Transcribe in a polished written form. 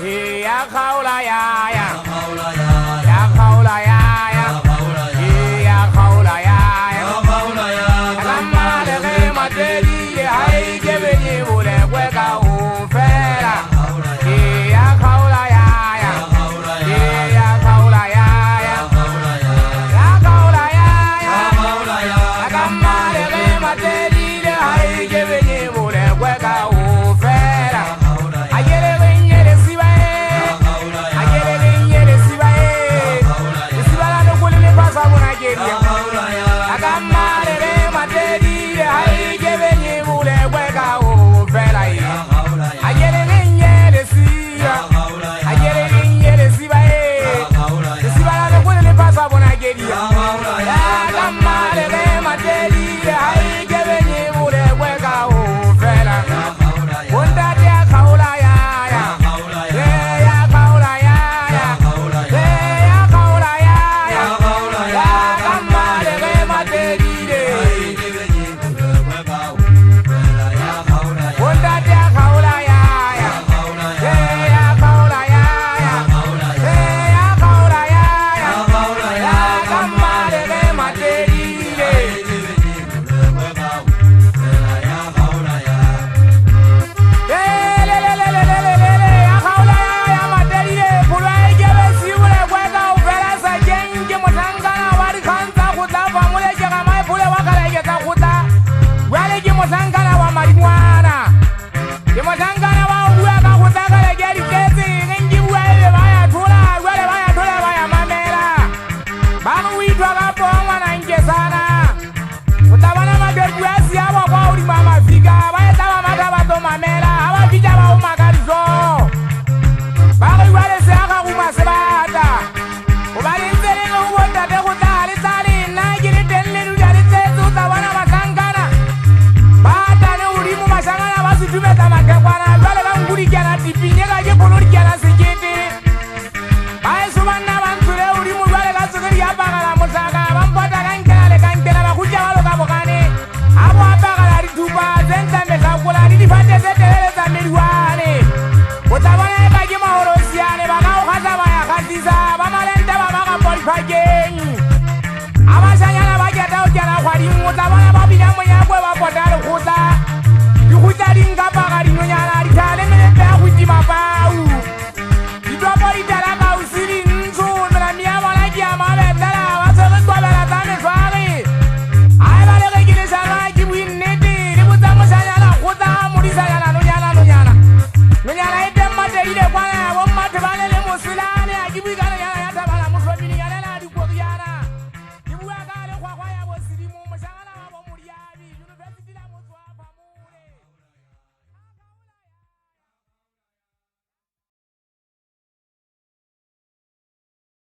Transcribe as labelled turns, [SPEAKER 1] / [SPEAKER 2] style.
[SPEAKER 1] ya kaula ya ya ya kaula ya ya ya kaula ya ya kama de materi ai gebe ni bule kweka ufera ya kaula ya ya ya kaula ya ya ya kaula ya ya kama de materi ai gebe ni bule kweka ufera ayere benyere sibae ayere benyere sibae sibala no kulile pasa bona geria akama de materi ai gebe ni bule kweka ufera ayere benyere siya ayere benyere sibae sibala no kulile pasa bona geria akama de materi ai gebe ni bule kweka ufera Wanda dia kaula ya ya ya kaula ya ya ya kaula ya ya ya kama de materi de Wanda dia kaula ya ya ya kaula ya ya ya kaula ya ya ya kama de materi de Mosangana wa marijuana Mosangana wa uwa ka kutaka geri kesi ngi wale baya tula baya mamera Banu witwa kapo mwana nje sana Utabana magerbu asi hawa kwa uli mama fika Baya tawa mata bato mamera Hawa vija wa umagarizo Banu wale se haka kumasebata Ubali nzele nguwota tekuta alisali Nagiri tenle nujari tezu Utabana masangana Bata ne urimu masangana basu tumeta makekwana Wale banguri kiana tipinye kaje polori kiana sikiti Bae subana bansure urimu wale kasukiri yapakala musaka Bampota kankela bakuja walo kabokane Abo apakala ritupa zenta mesakula Nidifate zetelele za miliwane Utabana kaje mahorosiane Baka ukasa baya kasiza Bamalente babaka polifagenyi Abasanyana bageta ujana kwa rimu Utabana babina mwenye kwe bapotalo kuta